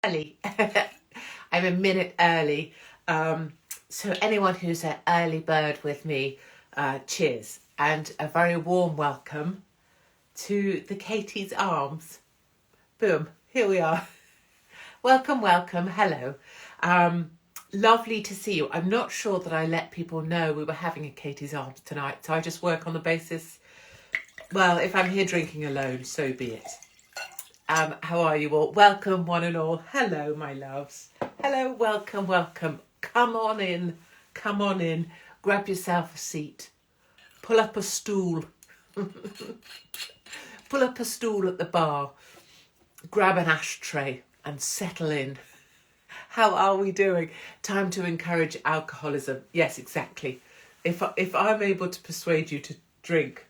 early. I'm a minute early. So anyone who's an early bird with me, cheers. And a very warm welcome to the Katie's Arms. Boom, here we are. Welcome, welcome, hello. Lovely to see you. I'm not sure that I let people know we were having a Katie's Arms tonight, so I just work on the basis, well, if I'm here drinking alone, so be it. How are you all? Welcome, one and all. Hello, my loves. Hello, welcome, welcome. Come on in, come on in. Grab yourself a seat. Pull up a stool. Pull up a stool at the bar. Grab an ashtray and settle in. How are we doing? Time to encourage alcoholism. Yes, exactly. If I'm able to persuade you to drink,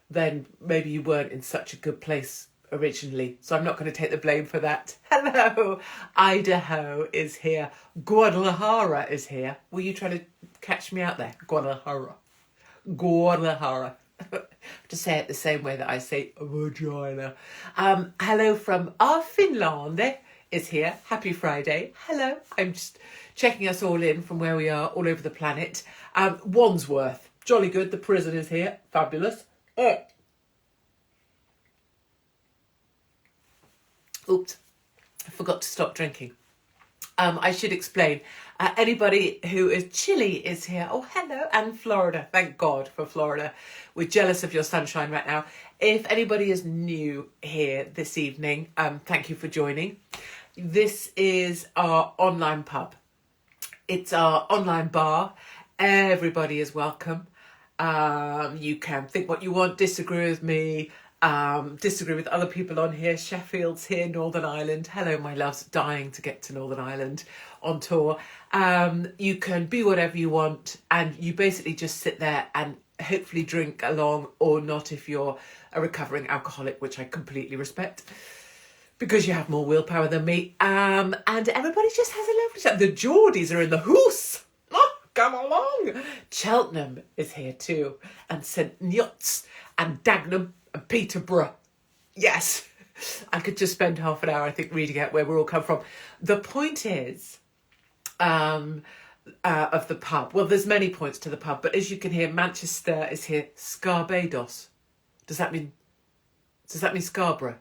then maybe you weren't in such a good place originally. So I'm not going to take the blame for that. Hello, Idaho is here. Guadalajara is here. Were you trying to catch me out there? Guadalajara. Guadalajara. To say it the same way that I say vagina. Hello from Finland is here. Happy Friday. Hello. I'm just checking us all in from where we are all over the planet. Wandsworth. Jolly good. The prison is here. Fabulous. Oops. I forgot to stop drinking. I should explain. Anybody who is Chile is here. Oh, hello. And Florida. Thank God for Florida. We're jealous of your sunshine right now. If anybody is new here this evening, thank you for joining. This is our online pub. It's our online bar. Everybody is welcome. You can think what you want, disagree with me, disagree with other people on here. Sheffield's here, Northern Ireland. Hello, my loves. Dying to get to Northern Ireland on tour. You can be whatever you want, and you basically just sit there and hopefully drink along, or not if you're a recovering alcoholic, which I completely respect, because you have more willpower than me. And everybody just has a lovely chat. The Geordies are in the house. Oh, come along. Cheltenham is here too, and St Neots and Dagenham and Peterborough. Yes, I could just spend half an hour, I think, reading out where we all come from. The point is, of the pub. Well, there's many points to the pub, but as you can hear, Manchester is here. Scarbados. Does that mean Scarborough?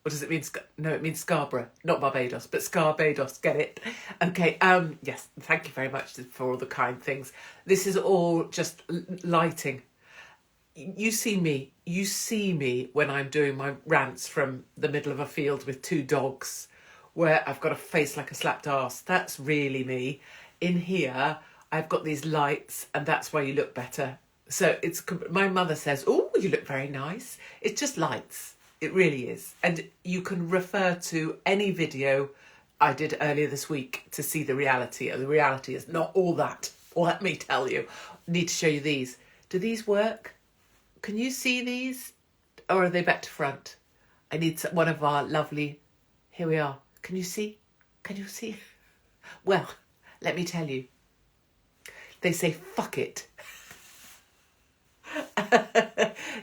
Or does it mean... No, it means Scarborough. Not Barbados, but Scarbados. Get it? Okay, yes, thank you very much for all the kind things. This is all just lighting. You see me when I'm doing my rants from the middle of a field with two dogs, where I've got a face like a slapped arse. That's really me. In here, I've got these lights, and that's why you look better. So it's... My mother says, oh, you look very nice. It's just lights. It really is. And you can refer to any video I did earlier this week to see the reality. The reality is not all that. Let me tell you. I need to show you these. Do these work? Can you see these? Or are they back to front? I need one of our lovely... Here we are. Can you see? Can you see? Well, let me tell you. They say, fuck it.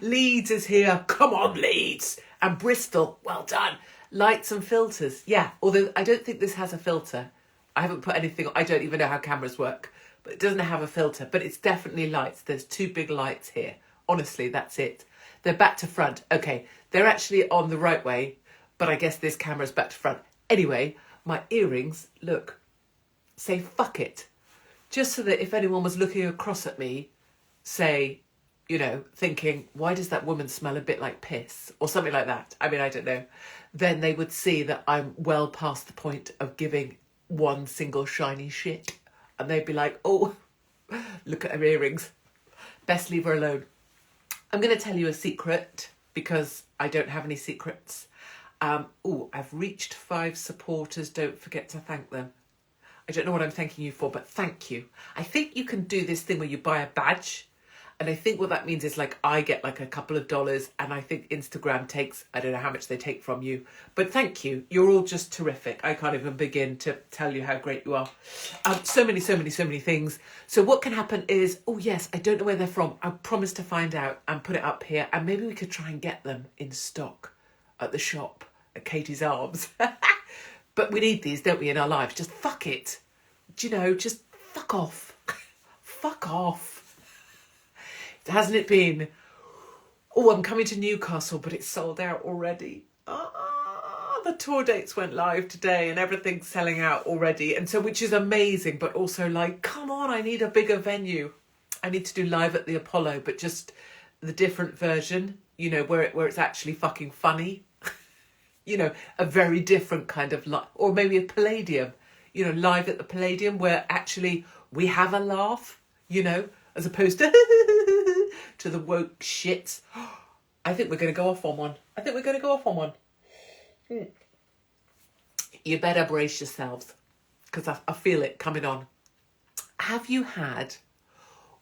Leeds is here. Come on, Leeds. And Bristol. Well done. Lights and filters. Yeah, although I don't think this has a filter. I haven't put anything... I don't even know how cameras work. But it doesn't have a filter. But it's definitely lights. There's two big lights here. Honestly, that's it. They're back to front. Okay, they're actually on the right way, but I guess this camera's back to front. Anyway, my earrings, look, say fuck it. Just so that if anyone was looking across at me, say, you know, thinking, why does that woman smell a bit like piss? Or something like that. I mean, I don't know. Then they would see that I'm well past the point of giving one single shiny shit. And they'd be like, oh, look at her earrings. Best leave her alone. I'm going to tell you a secret because I don't have any secrets. I've reached 5 supporters. Don't forget to thank them. I don't know what I'm thanking you for, but thank you. I think you can do this thing where you buy a badge. And I think what that means is like I get like a couple of dollars, and I think Instagram takes, I don't know how much they take from you. But thank you. You're all just terrific. I can't even begin to tell you how great you are. So many things. So what can happen is, oh yes, I don't know where they're from. I promise to find out and put it up here. And maybe we could try and get them in stock at the shop at Katie's Arms. But we need these, don't we, in our lives? Just fuck it. Do you know, just fuck off. Fuck off. Hasn't it been, oh, I'm coming to Newcastle, but it's sold out already. The tour dates went live today and everything's selling out already. And so, which is amazing, but also like, come on, I need a bigger venue. I need to do live at the Apollo, but just the different version, you know, where it's actually fucking funny. You know, a very different kind of live, or maybe a Palladium, you know, live at the Palladium where actually we have a laugh, you know, as opposed to to the woke shit. I think we're going to go off on one. You better brace yourselves because I feel it coming on. Have you had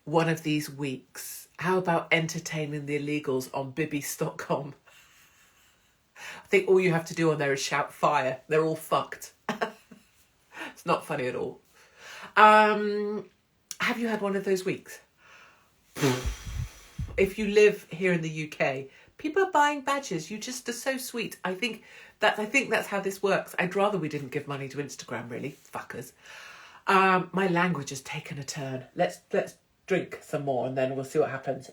one of these weeks? How about entertaining the illegals on bibbies.com? I think all you have to do on there is shout fire. They're all fucked. It's not funny at all. Have you had one of those weeks? If you live here in the UK, people are buying badges. You just are so sweet. I think that's how this works. I'd rather we didn't give money to Instagram, really. Fuckers. My language has taken a turn. Let's drink some more and then we'll see what happens.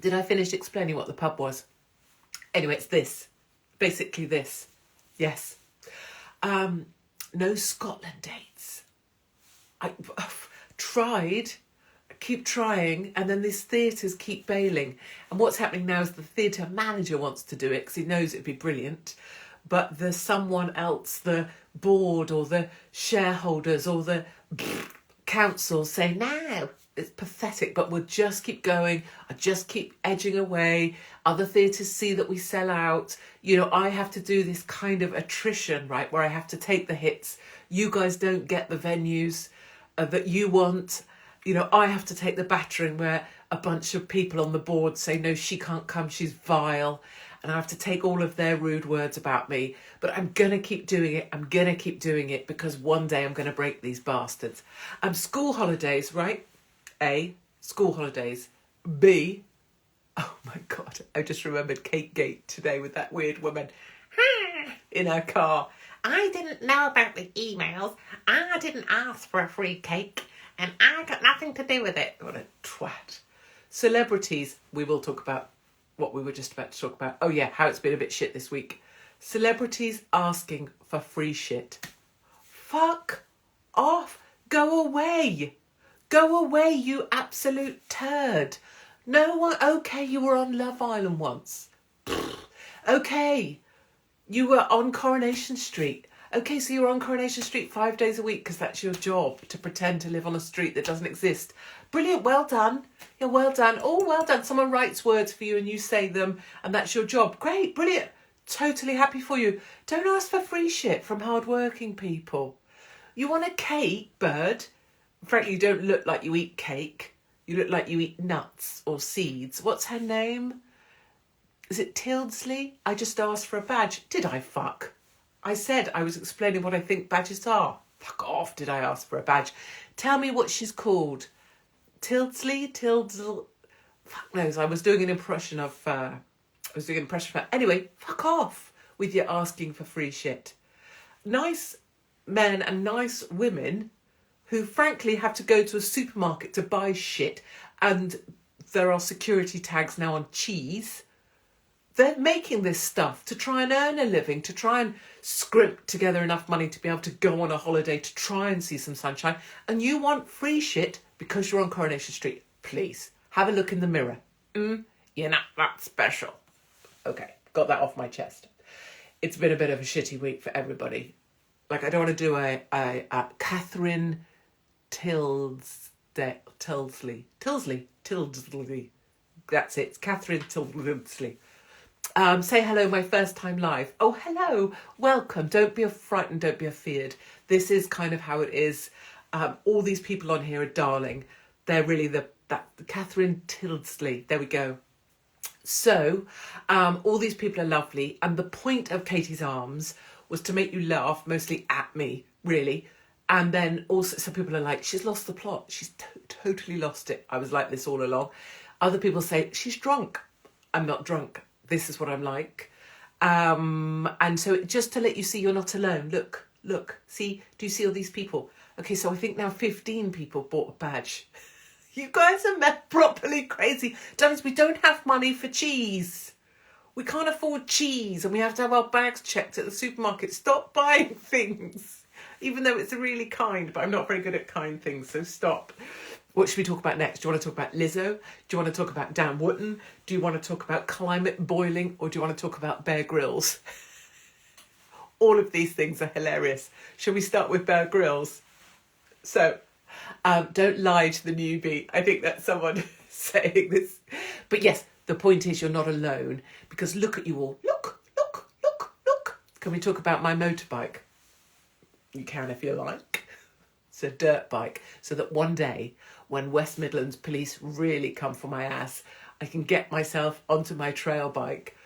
Did I finish explaining what the pub was? Anyway, it's this. Basically this. Yes. No Scotland dates. I've tried, keep trying, and then these theatres keep bailing. And what's happening now is the theatre manager wants to do it because he knows it'd be brilliant. But there's someone else, the board or the shareholders or the council say, no, it's pathetic, but we'll just keep going. I just keep edging away. Other theatres see that we sell out. You know, I have to do this kind of attrition, right, where I have to take the hits. You guys don't get the venues that you want. You know, I have to take the battering where a bunch of people on the board say, no, she can't come, she's vile. And I have to take all of their rude words about me. But I'm going to keep doing it. I'm going to keep doing it because one day I'm going to break these bastards. School holidays, right? A, school holidays. B, oh my God, I just remembered Cake Gate today with that weird woman in her car. I didn't know about the emails. I didn't ask for a free cake and I got nothing to do with it. What a twat. Celebrities, we will talk about what we were just about to talk about. Oh yeah, how it's been a bit shit this week. Celebrities asking for free shit. Fuck off. Go away. Go away, you absolute turd. No one... Okay, you were on Love Island once. Okay, you were on Coronation Street. Okay, so you're on Coronation Street 5 days a week because that's your job, to pretend to live on a street that doesn't exist. Brilliant, well done. Yeah, well done. Oh, well done. Someone writes words for you and you say them and that's your job. Great, brilliant. Totally happy for you. Don't ask for free shit from hard-working people. You want a cake, bird? Frankly, you don't look like you eat cake. You look like you eat nuts or seeds. What's her name? Is it Tildesley? I just asked for a badge. Did I fuck? I said I was explaining what I think badges are. Fuck off, did I ask for a badge? Tell me what she's called. Tildesley? Fuck knows, I was doing an impression of her. Anyway, fuck off with your asking for free shit. Nice men and nice women who frankly have to go to a supermarket to buy shit, and there are security tags now on cheese. They're making this stuff to try and earn a living, to try and scrimp together enough money to be able to go on a holiday, to try and see some sunshine. And you want free shit because you're on Coronation Street. Please, have a look in the mirror. You're not that special. Okay, got that off my chest. It's been a bit of a shitty week for everybody. Like, I don't want to do a Catherine Tildesley. That's it. It's Catherine Tildesley. Say hello, my first time live. Oh, hello. Welcome. Don't be frightened. Don't be afeared. This is kind of how it is. All these people on here are darling. They're really the Catherine Tildesley. There we go. So, all these people are lovely. And the point of Katie's Arms was to make you laugh, mostly at me, really. And then also, some people are like, she's lost the plot. She's totally lost it. I was like this all along. Other people say, she's drunk. I'm not drunk. This is what I'm like. And so just to let you see you're not alone. Look, see, do you see all these people? Okay, so I think now 15 people bought a badge. You guys are properly crazy. Darlings, we don't have money for cheese. We can't afford cheese and we have to have our bags checked at the supermarket. Stop buying things. Even though it's really kind, but I'm not very good at kind things, so stop. What should we talk about next? Do you want to talk about Lizzo? Do you want to talk about Dan Wootton? Do you want to talk about climate boiling? Or do you want to talk about Bear Grylls? All of these things are hilarious. Shall we start with Bear Grylls? So, don't lie to the newbie. I think that's someone saying this. But yes, the point is you're not alone. Because look at you all. Look. Can we talk about my motorbike? You can if you like. It's a dirt bike. So that one day, when West Midlands police really come for my ass, I can get myself onto my trail bike,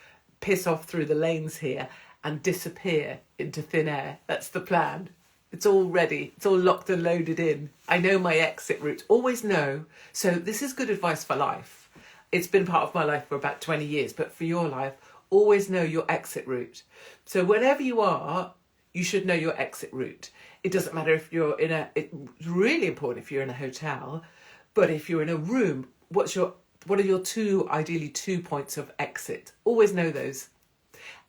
piss off through the lanes here, and disappear into thin air. That's the plan. It's all ready. It's all locked and loaded in. I know my exit route. Always know. So this is good advice for life. It's been part of my life for about 20 years, but for your life, always know your exit route. So wherever you are, you should know your exit route. It doesn't matter if you're it's really important if you're in a hotel, but if you're in a room, what are your ideally two points of exit? Always know those.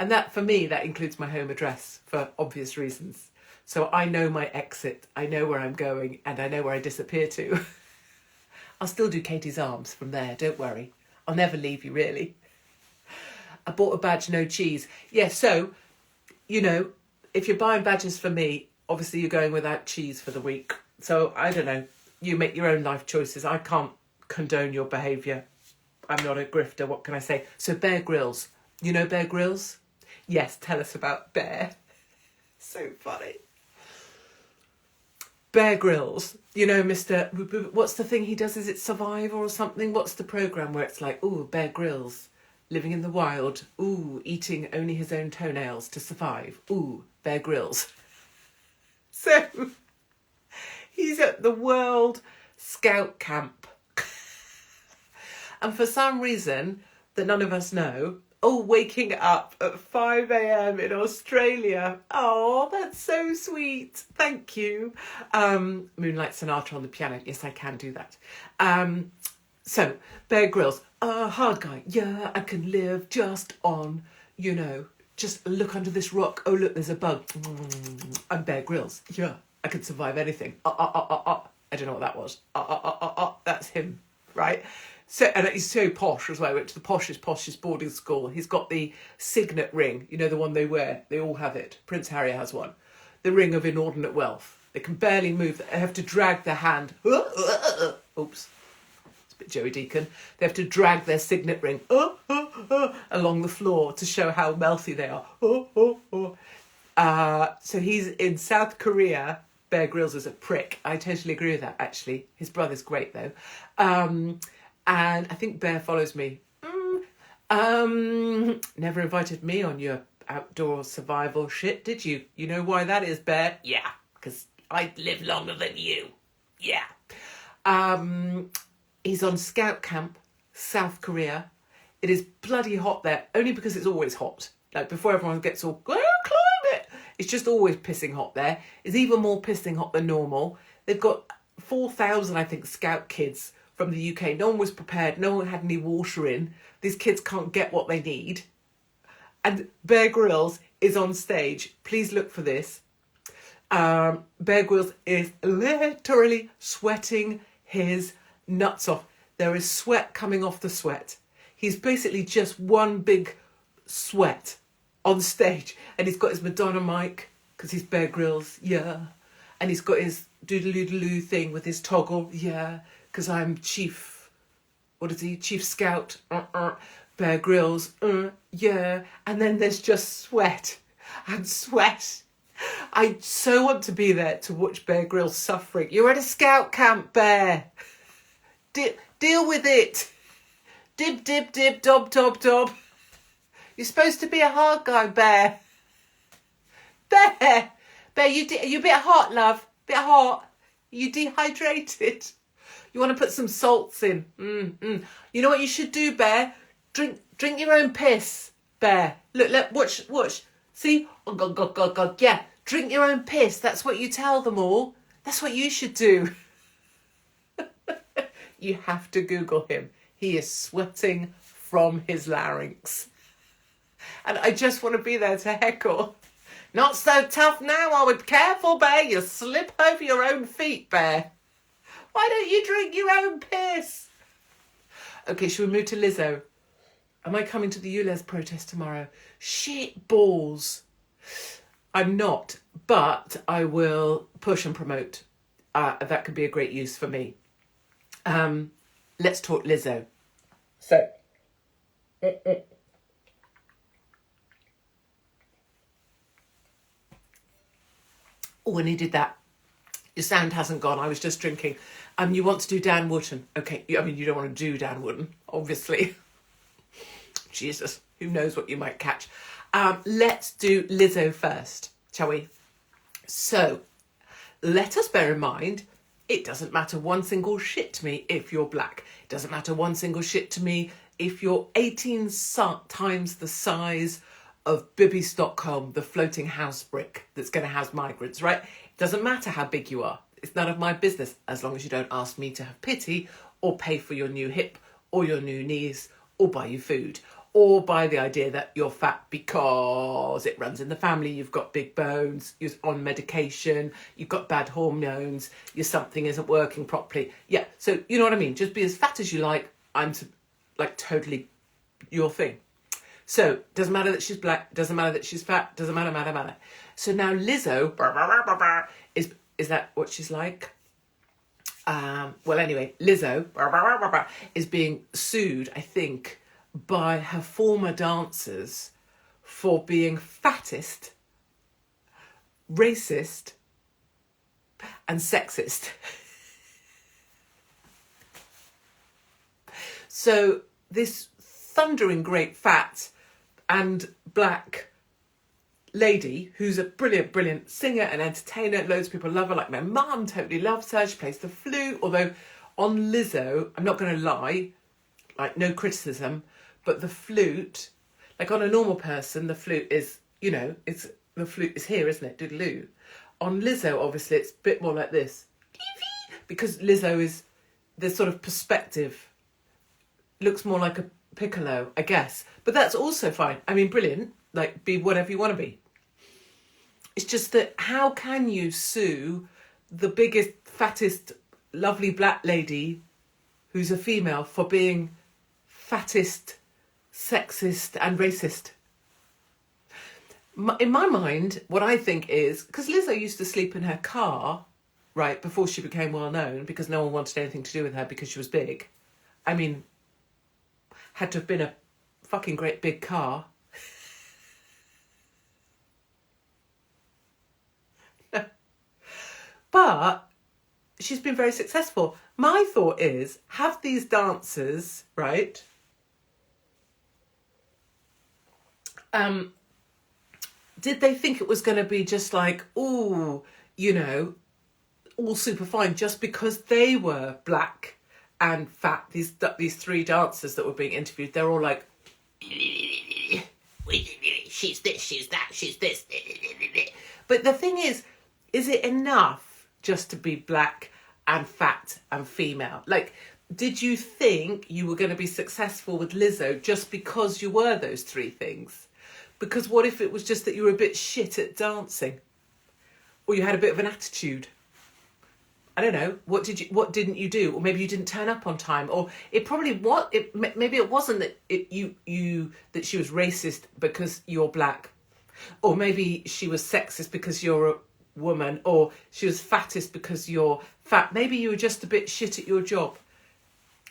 And that, for me, that includes my home address for obvious reasons. So I know my exit, I know where I'm going, and I know where I disappear to. I'll still do Katie's Arms from there, don't worry. I'll never leave you, really. I bought a badge, no cheese. Yeah, so, if you're buying badges for me, obviously you're going without cheese for the week. So, I don't know, you make your own life choices. I can't condone your behaviour. I'm not a grifter, what can I say? So, Bear Grylls. You know Bear Grylls? Yes, tell us about Bear. So funny. Bear Grylls, Mr. What's the thing he does? Is it Survivor or something? What's the programme where it's like, ooh, Bear Grylls, living in the wild, ooh, eating only his own toenails to survive, ooh, Bear Grylls. So, he's at the World Scout Camp. And for some reason that none of us know, waking up at 5 a.m. in Australia. Oh, that's so sweet. Thank you. Moonlight Sonata on the piano. Yes, I can do that. So, Bear Grylls. Hard guy. Yeah, I can live just on, just look under this rock. Oh, look, there's a bug. I'm Bear Grylls. Yeah, I could survive anything. I don't know what that was. That's him, right? So, and he's so posh as well. I went to the poshest boarding school. He's got the signet ring, the one they wear. They all have it. Prince Harry has one. The ring of inordinate wealth. They can barely move. They have to drag their hand. Oops. It's a bit Joey Deacon. They have to drag their signet ring along the floor to show how wealthy they are. So he's in South Korea. Bear Grylls is a prick. I totally agree with that, actually. His brother's great, though. And I think Bear follows me. Never invited me on your outdoor survival shit, did you? You know why that is, Bear? Yeah, because I live longer than you. Yeah. He's on Scout Camp, South Korea. It is bloody hot there, only because it's always hot. Like, before everyone gets all, climb it. It's just always pissing hot there. It's even more pissing hot than normal. They've got 4,000, I think, Scout kids from the UK. No one was prepared. No one had any water in. These kids can't get what they need. And Bear Grylls is on stage. Please look for this. Bear Grylls is literally sweating his nuts off. There is sweat coming off the sweat. He's basically just one big sweat on stage. And he's got his Madonna mic, because he's Bear Grylls, yeah. And he's got his doodle-doodle-oo thing with his toggle, yeah. Because I'm Chief Scout, Bear Grylls, yeah. And then there's just sweat and sweat. I so want to be there to watch Bear Grylls suffering. You're at a scout camp, Bear. Deal with it. Dib, dib, dib, dob, dob, dob. You're supposed to be a hard guy, Bear. Bear, you're a bit hot, love. Bit hot. You dehydrated. You want to put some salts in. You know what you should do, Bear? Drink your own piss. Bear, look, watch. See? Oh, God. Yeah, drink your own piss. That's what you tell them all. That's what you should do. You have to Google him. He is sweating from his larynx. And I just want to be there to heckle. Not so tough now, are we? Careful, Bear. You slip over your own feet, Bear. Why don't you drink your own piss? Okay, should we move to Lizzo? Am I coming to the ULEZ protest tomorrow? Shit balls. I'm not, but I will push and promote. That could be a great use for me. Let's talk Lizzo. So, oh, I needed that. Your sound hasn't gone. I was just drinking. You want to do Dan Wootton? Okay, you don't want to do Dan Wootton, obviously. Jesus, who knows what you might catch. Let's do Lizzo first, shall we? So, let us bear in mind, it doesn't matter one single shit to me if you're black. It doesn't matter one single shit to me if you're 18 times the size of Bibby.com, the floating house brick that's going to house migrants, right? It doesn't matter how big you are. It's none of my business, as long as you don't ask me to have pity or pay for your new hip or your new knees or buy you food or buy the idea that you're fat because it runs in the family, you've got big bones, you're on medication, you've got bad hormones, your something isn't working properly. Yeah, so you know what I mean? Just be as fat as you like. I'm like totally your thing. So, doesn't matter that she's black, doesn't matter that she's fat, doesn't matter. So now Lizzo, is that what she's like? Well, anyway, Lizzo is being sued, I think, by her former dancers for being fattest, racist, and sexist. So this thundering great fat and black lady, who's a brilliant singer and entertainer, loads of people love her, like my mum totally loves her, she plays the flute, although on Lizzo, I'm not going to lie, like no criticism, but the flute, like on a normal person, the flute is, the flute is here, isn't it? Doodaloo. On Lizzo, obviously, it's a bit more like this. Because Lizzo is, the sort of perspective looks more like a piccolo, I guess. But that's also fine. I mean, brilliant. Like, be whatever you want to be. It's just that how can you sue the biggest, fattest, lovely black lady who's a female for being fattest, sexist and racist? In my mind, what I think is, because Lizzo used to sleep in her car, right, before she became well known, because no one wanted anything to do with her because she was big. I mean, had to have been a fucking great big car. But she's been very successful. My thought is, have these dancers, right, did they think it was going to be just like, ooh, all super fine just because they were black and fat? These three dancers that were being interviewed, they're all like, she's this, she's that, she's this. But the thing is it enough just to be black and fat and female? Like, did you think you were going to be successful with Lizzo just because you were those three things? Because what if it was just that you were a bit shit at dancing? Or you had a bit of an attitude? I don't know. What didn't you do? Or maybe you didn't turn up on time. Or it probably was. Maybe it wasn't that that she was racist because you're black. Or maybe she was sexist because you're a woman. Or she was fattest because you're fat. Maybe you were just a bit shit at your job.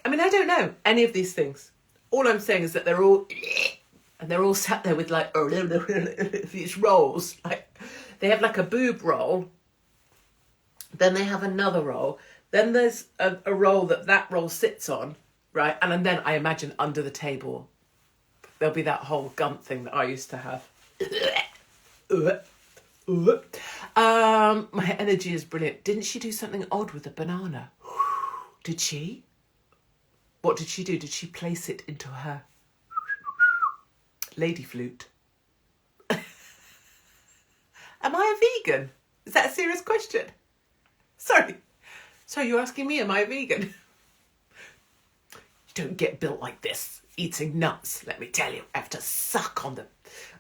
I mean, I don't know any of these things. All I'm saying is that they're all sat there with like these rolls. Like, they have like a boob roll. Then they have another roll. Then there's a roll that roll sits on, right? And then I imagine under the table, there'll be that whole gump thing that I used to have. My energy is brilliant. Didn't she do something odd with the banana? Did she? What did she do? Did she place it into her Lady flute. Am I a vegan? Is that a serious question? Sorry, you're asking me, am I a vegan? You don't get built like this, eating nuts, let me tell you. I have to suck on the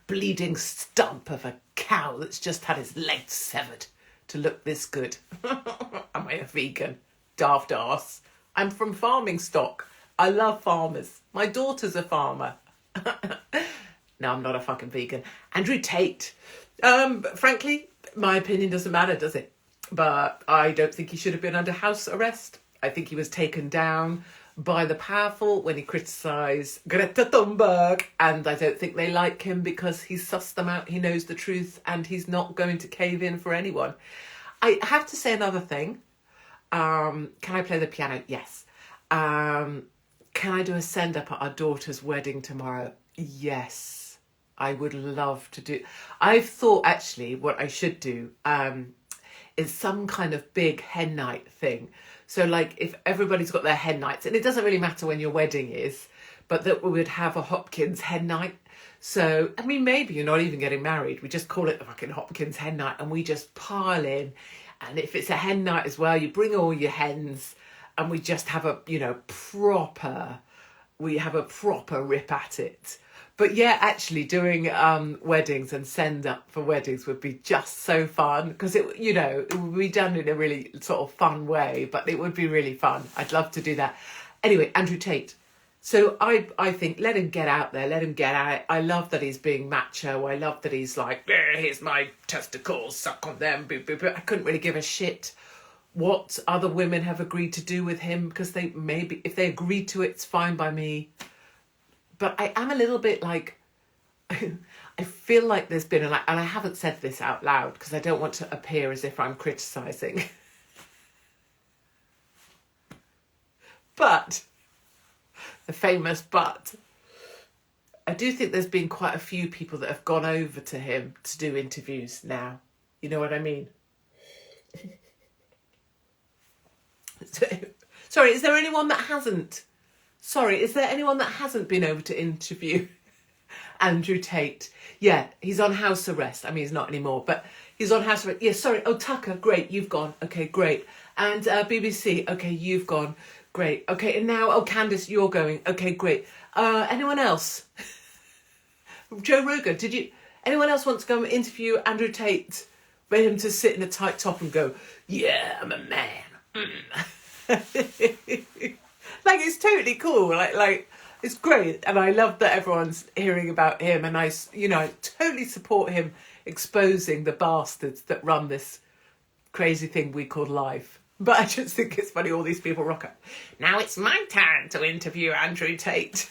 bleeding stump of a cow that's just had its legs severed to look this good. Am I a vegan? Daft arse. I'm from farming stock. I love farmers. My daughter's a farmer. No, I'm not a fucking vegan. Andrew Tate. Frankly, my opinion doesn't matter, does it? But I don't think he should have been under house arrest. I think he was taken down by the powerful when he criticised Greta Thunberg, and I don't think they like him because he's sussed them out, he knows the truth, and he's not going to cave in for anyone. I have to say another thing. Can I play the piano? Yes. Can I do a send-up at our daughter's wedding tomorrow? Yes. I would love to do. I've thought, actually, what I should do is some kind of big hen night thing. So, like, if everybody's got their hen nights, and it doesn't really matter when your wedding is, but that we would have a Hopkins hen night. So, I mean, maybe you're not even getting married. We just call it the fucking Hopkins hen night, and we just pile in. And if it's a hen night as well, you bring all your hens, and we just have a, proper rip at it. But yeah, actually doing weddings and send up for weddings would be just so fun because it would be done in a really sort of fun way, but it would be really fun. I'd love to do that. Anyway, Andrew Tate. So I think let him get out there, let him get out. I love that he's being macho. I love that he's like, here's my testicles, suck on them. Boop, boop, boop. I couldn't really give a shit what other women have agreed to do with him because if they agree to it, it's fine by me. But I am a little bit like, I feel like there's been, and I haven't said this out loud because I don't want to appear as if I'm criticising. But, the famous but, I do think there's been quite a few people that have gone over to him to do interviews now. You know what I mean? Sorry, is there anyone that hasn't? Sorry, is there anyone that hasn't been over to interview Andrew Tate? Yeah, he's on house arrest. I mean, he's not anymore, but he's on house arrest. Yeah, sorry. Oh, Tucker, great, you've gone. Okay, great. And BBC, okay, you've gone. Great. Okay, and now, Candice, you're going. Okay, great. Anyone else? Joe Rogan, anyone else want to go and interview Andrew Tate? For him to sit in a tight top and go, yeah, I'm a man. Like, it's totally cool. Like it's great. And I love that everyone's hearing about him. And I totally support him exposing the bastards that run this crazy thing we call life. But I just think it's funny, all these people rock up. Now it's my turn to interview Andrew Tate.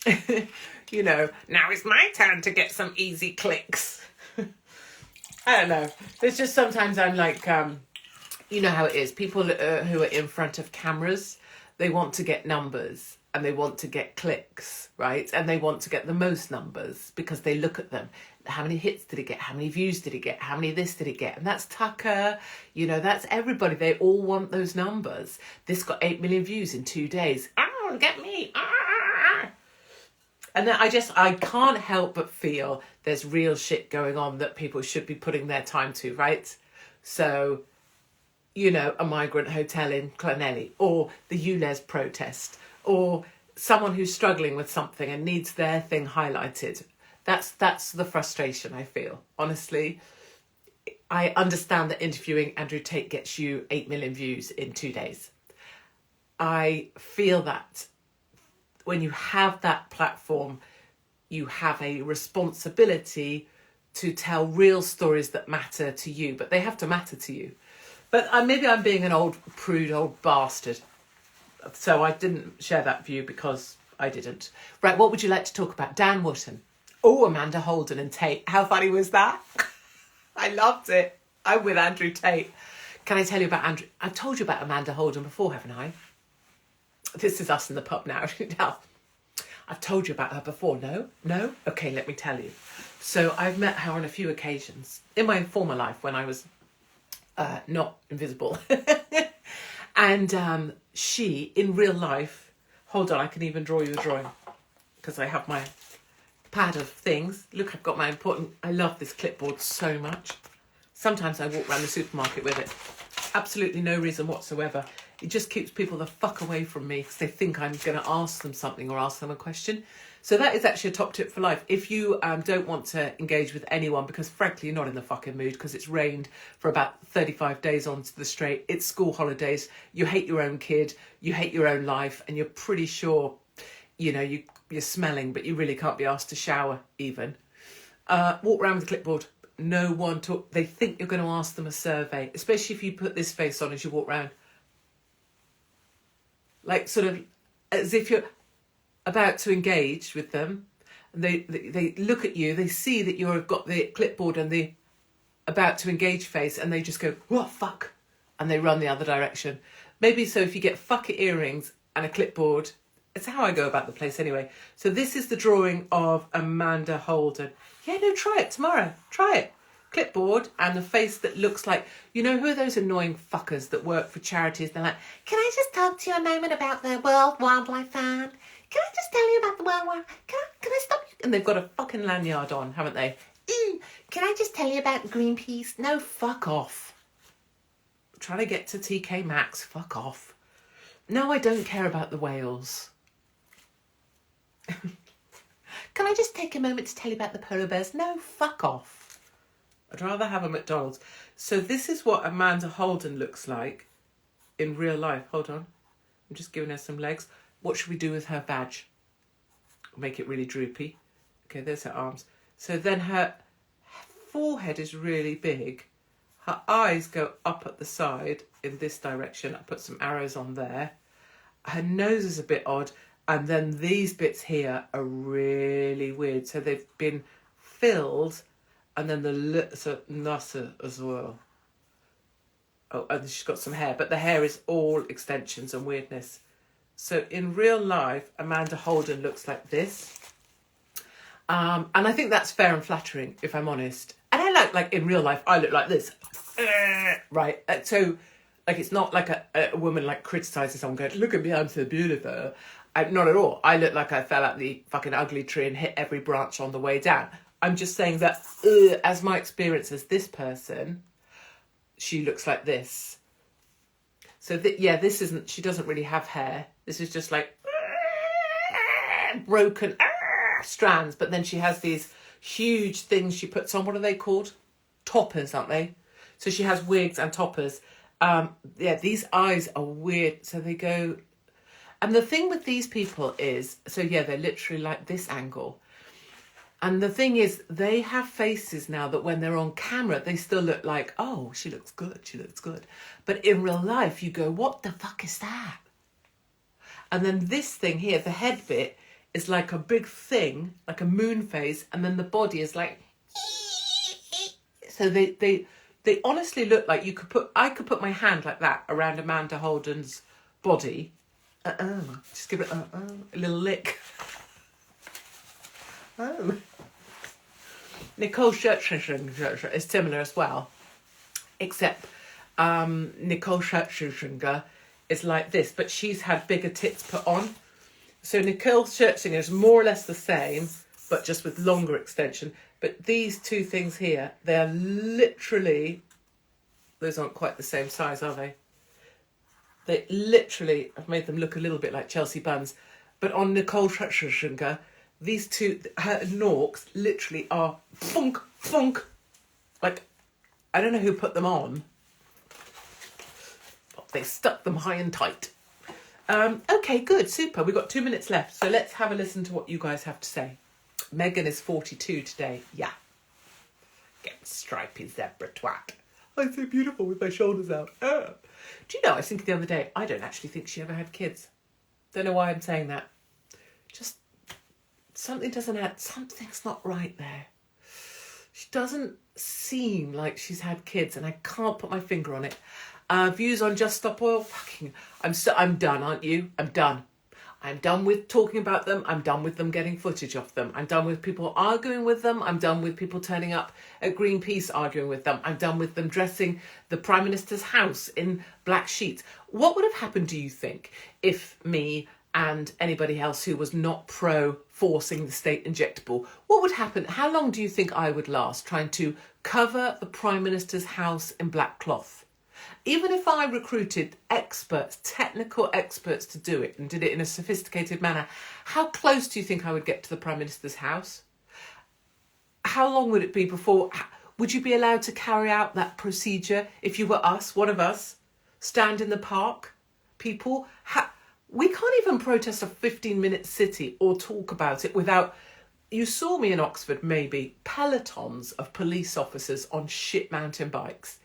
Now it's my turn to get some easy clicks. I don't know. There's just sometimes I'm like, you know how it is. People who are in front of cameras, they want to get numbers and they want to get clicks, right? And they want to get the most numbers because they look at them. How many hits did it get? How many views did it get? How many this did it get? And that's Tucker. That's everybody. They all want those numbers. This got 8 million views in 2 days. Oh, get me. And then I can't help but feel there's real shit going on that people should be putting their time to, right? So, a migrant hotel in Clonelly, or the ULEZ protest, or someone who's struggling with something and needs their thing highlighted. That's the frustration I feel, honestly. I understand that interviewing Andrew Tate gets you 8 million views in 2 days. I feel that when you have that platform, you have a responsibility to tell real stories that matter to you, but they have to matter to you. But maybe I'm being an old prude, old bastard. So I didn't share that view because I didn't. Right, what would you like to talk about? Dan Wootton. Oh, Amanda Holden and Tate. How funny was that? I loved it. I'm with Andrew Tate. Can I tell you about Andrew? I've told you about Amanda Holden before, haven't I? This is us in the pub now. I've told you about her before. No? Okay, let me tell you. So I've met her on a few occasions in my former life when I was not invisible. And she, in real life, hold on, I can even draw you a drawing. because I have my pad of things. Look, I've got my important... I love this clipboard so much. Sometimes I walk around the supermarket with it. Absolutely no reason whatsoever. It just keeps people the fuck away from me because they think I'm going to ask them something or ask them a question. So that is actually a top tip for life. If you don't want to engage with anyone because, frankly, you're not in the fucking mood because it's rained for about 35 days onto the straight, it's school holidays, you hate your own kid, you hate your own life, and you're pretty sure, you know, you're smelling, but you really can't be asked to shower even. Walk around with a clipboard. No one talk. They think you're going to ask them a survey, especially if you put this face on as you walk around. Like, sort of as if you're about to engage with them. And they look at you, they see that you've got the clipboard and the about to engage face, and they just go, what fuck? And they run the other direction. Maybe so if you get fuck earrings and a clipboard. It's how I go about the place anyway. So this is the drawing of Amanda Holden. Yeah, no, try it tomorrow. Try it. Clipboard and a face that looks like, you know, who are those annoying fuckers that work for charities? They're like, can I just talk to you a moment about the World Wildlife Fund? Can I just tell you about the World Wildlife? Can I stop you? And they've got a fucking lanyard on, haven't they? Can I just tell you about Greenpeace? No, fuck off. I'm trying to get to TK Maxx. Fuck off. No, I don't care about the whales. Can I just take a moment to tell you about the polar bears? No, fuck off. I'd rather have a McDonald's. So this is what Amanda Holden looks like in real life. Hold on. I'm just giving her some legs. What should we do with her badge? Make it really droopy. Okay, there's her arms. So then her forehead is really big. Her eyes go up at the side in this direction. I put some arrows on there. Her nose is a bit odd. And then these bits here are really weird. So they've been filled, and then the lips are nutter as well. Oh, and she's got some hair, but the hair is all extensions and weirdness. So in real life, Amanda Holden looks like this. And I think that's fair and flattering, if I'm honest. And I like in real life, I look like this. Right. So, like, it's not like a woman, like, criticises someone going, look at me, I'm so beautiful. Not at all. I look like I fell out the fucking ugly tree and hit every branch on the way down. I'm just saying that as my experience as this person, she looks like this. So, this isn't, she doesn't really have hair. This is just like broken strands. But then she has these huge things she puts on. What are they called? Toppers, aren't they? So she has wigs and toppers. These eyes are weird. So they go... And the thing with these people is, so yeah, they're literally like this angle. And the thing is, they have faces now that when they're on camera, they still look like, oh, she looks good, she looks good. But in real life, you go, what the fuck is that? And then this thing here, the head bit, is like a big thing, like a moon face, and then the body is like... So they honestly look like I could put my hand like that around Amanda Holden's body. Just give it a little lick. Nicole Scherzinger is similar as well, except Nicole Scherzinger is like this, but she's had bigger tits put on. So Nicole Scherzinger is more or less the same, but just with longer extension. But these two things here, they are literally, those aren't quite the same size, are they? They literally have made them look a little bit like Chelsea buns. But on Nicole Scherzinger, these two, her norks literally are funk, funk. Like, I don't know who put them on, but they stuck them high and tight. Okay, good, super. We've got 2 minutes left. So let's have a listen to what you guys have to say. Megan is 42 today. Yeah. Get stripy zebra twat. I'm so beautiful with my shoulders out. Do you know, I was thinking the other day, I don't actually think she ever had kids. Don't know why I'm saying that. Just, something's not right there. She doesn't seem like she's had kids, and I can't put my finger on it. Views on Just Stop Oil? Fucking, I'm done, aren't you? I'm done. I'm done with talking about them. I'm done with them getting footage of them. I'm done with people arguing with them. I'm done with people turning up at Greenpeace arguing with them. I'm done with them dressing the Prime Minister's house in black sheets. What would have happened, do you think, if me and anybody else who was not pro forcing the state injectable. What would happen? How long do you think I would last trying to cover the Prime Minister's house in black cloth? Even if I recruited experts, technical experts to do it and did it in a sophisticated manner, how close do you think I would get to the Prime Minister's house? How long would it be before... Would you be allowed to carry out that procedure if you were us, one of us, stand in the park? People... We can't even protest a 15-minute city or talk about it without... You saw me in Oxford, maybe, pelotons of police officers on shit mountain bikes.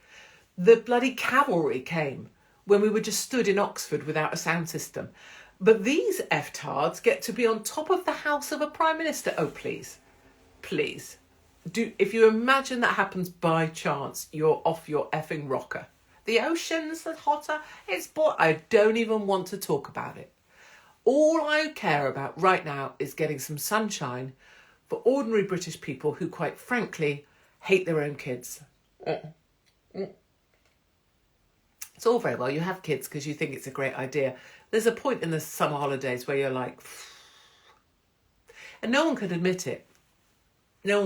The bloody cavalry came when we were just stood in Oxford without a sound system. But these F-tards get to be on top of the house of a Prime Minister. Oh, please. Please. If you imagine that happens by chance, you're off your effing rocker. The ocean's hotter. I don't even want to talk about it. All I care about right now is getting some sunshine for ordinary British people who, quite frankly, hate their own kids. It's all very well. You have kids because you think it's a great idea. There's a point in the summer holidays where you're like... And no one can admit it. No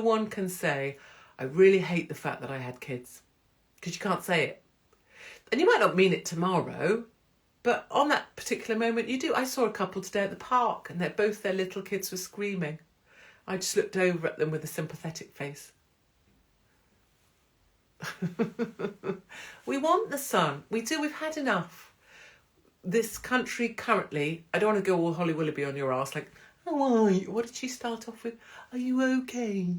one can say, I really hate the fact that I had kids. Because you can't say it. And you might not mean it tomorrow, but on that particular moment you do. I saw a couple today at the park and both their little kids were screaming. I just looked over at them with a sympathetic face. We want the sun. We do. We've had enough. This country currently, I don't want to go all Holly Willoughby on your ass like, oh, what did she start off with? Are you okay?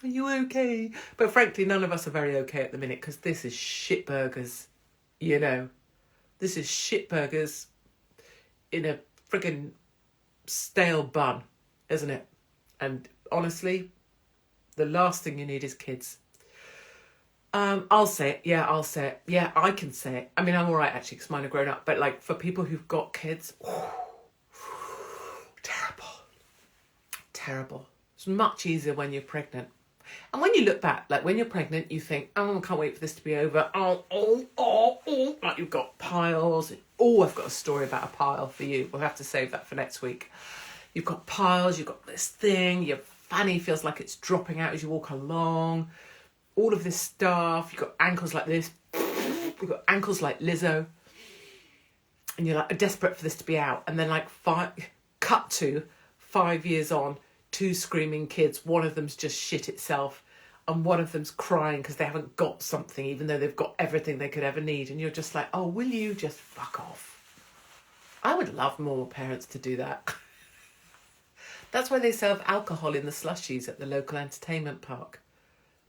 Are you okay? But frankly, none of us are very okay at the minute because this is shit burgers, you know. This is shit burgers in a friggin' stale bun, isn't it? And honestly, the last thing you need is kids. I'll say it. Yeah, I'll say it. Yeah, I can say it. I mean, I'm all right, actually, because mine are grown up. But, like, for people who've got kids, terrible. Terrible. It's much easier when you're pregnant. And when you look back, like, when you're pregnant, you think, oh, I can't wait for this to be over. Oh. Like, you've got piles. Oh, I've got a story about a pile for you. We'll have to save that for next week. You've got piles. You've got this thing. Your fanny feels like it's dropping out as you walk along. All of this stuff. You've got ankles like this. You've got ankles like Lizzo. And you're like desperate for this to be out. And then like cut to 5 years on, 2 screaming kids. One of them's just shit itself. And one of them's crying because they haven't got something, even though they've got everything they could ever need. And you're just like, oh, will you just fuck off? I would love more parents to do that. That's why they serve alcohol in the slushies at the local entertainment park.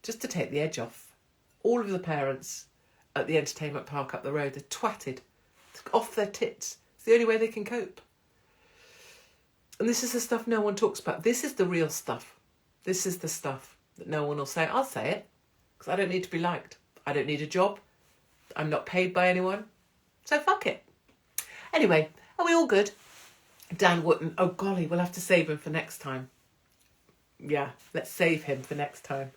Just to take the edge off. All of the parents at the entertainment park up the road are twatted. Off their tits. It's the only way they can cope. And this is the stuff no one talks about. This is the real stuff. This is the stuff that no one will say. I'll say it. Because I don't need to be liked. I don't need a job. I'm not paid by anyone. So fuck it. Anyway, are we all good? Dan Wootton. Oh golly, we'll have to save him for next time. Yeah, let's save him for next time.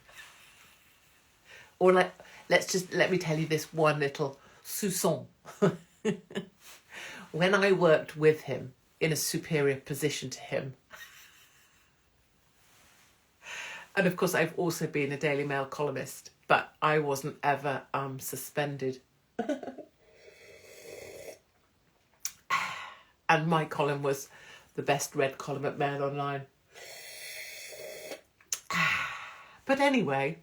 Or let me tell you this one little soupçon. When I worked with him in a superior position to him, and of course I've also been a Daily Mail columnist, but I wasn't ever suspended. And my column was the best read column at Mail Online. But anyway,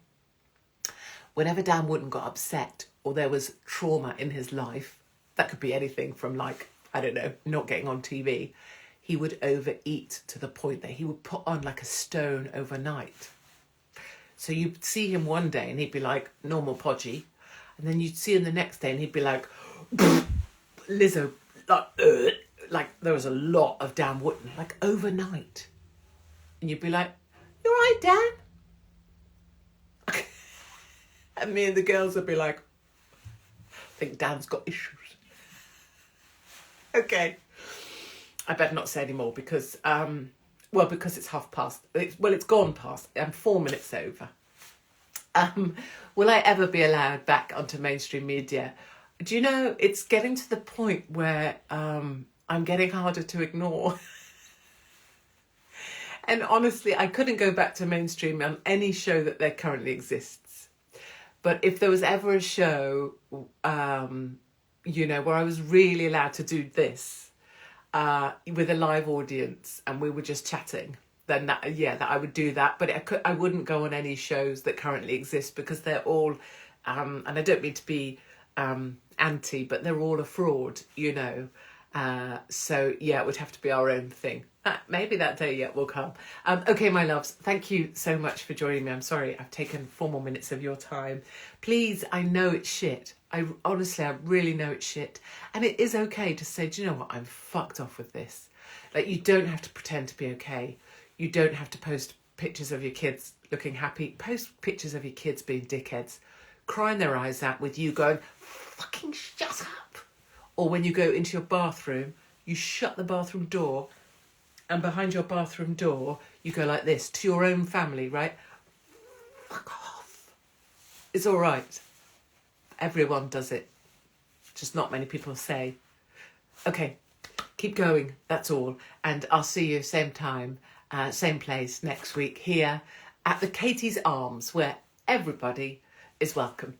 whenever Dan Wootton got upset or there was trauma in his life, that could be anything from like, I don't know, not getting on TV, he would overeat to the point that he would put on like a stone overnight. So you'd see him one day and he'd be like normal podgy. And then you'd see him the next day and he'd be like, Lizzo, like there was a lot of Dan Wootton, like overnight. And you'd be like, you all right, Dan? And me and the girls would be like, I think Dan's got issues. Okay. I better not say any more because, because it's half past. It's gone past. I'm 4 minutes over. Will I ever be allowed back onto mainstream media? Do you know, it's getting to the point where I'm getting harder to ignore. And honestly, I couldn't go back to mainstream on any show that there currently exists. But if there was ever a show, you know, where I was really allowed to do this with a live audience and we were just chatting, then that I would do that. But I wouldn't go on any shows that currently exist because they're all, and I don't mean to be anti, but they're all a fraud, you know. So yeah, it would have to be our own thing. Maybe that day yet will come. Okay, my loves, thank you so much for joining me. I'm sorry I've taken 4 more minutes of your time. Please, I know it's shit. I really know it's shit. And it is okay to say, do you know what? I'm fucked off with this. Like, you don't have to pretend to be okay. You don't have to post pictures of your kids looking happy. Post pictures of your kids being dickheads, crying their eyes out with you going, fucking shut up. Or when you go into your bathroom, you shut the bathroom door, and behind your bathroom door, you go like this to your own family, right? Fuck off. It's all right. Everyone does it. Just not many people say. Okay, keep going. That's all. And I'll see you same time, same place next week here at the Katie's Arms, where everybody is welcome.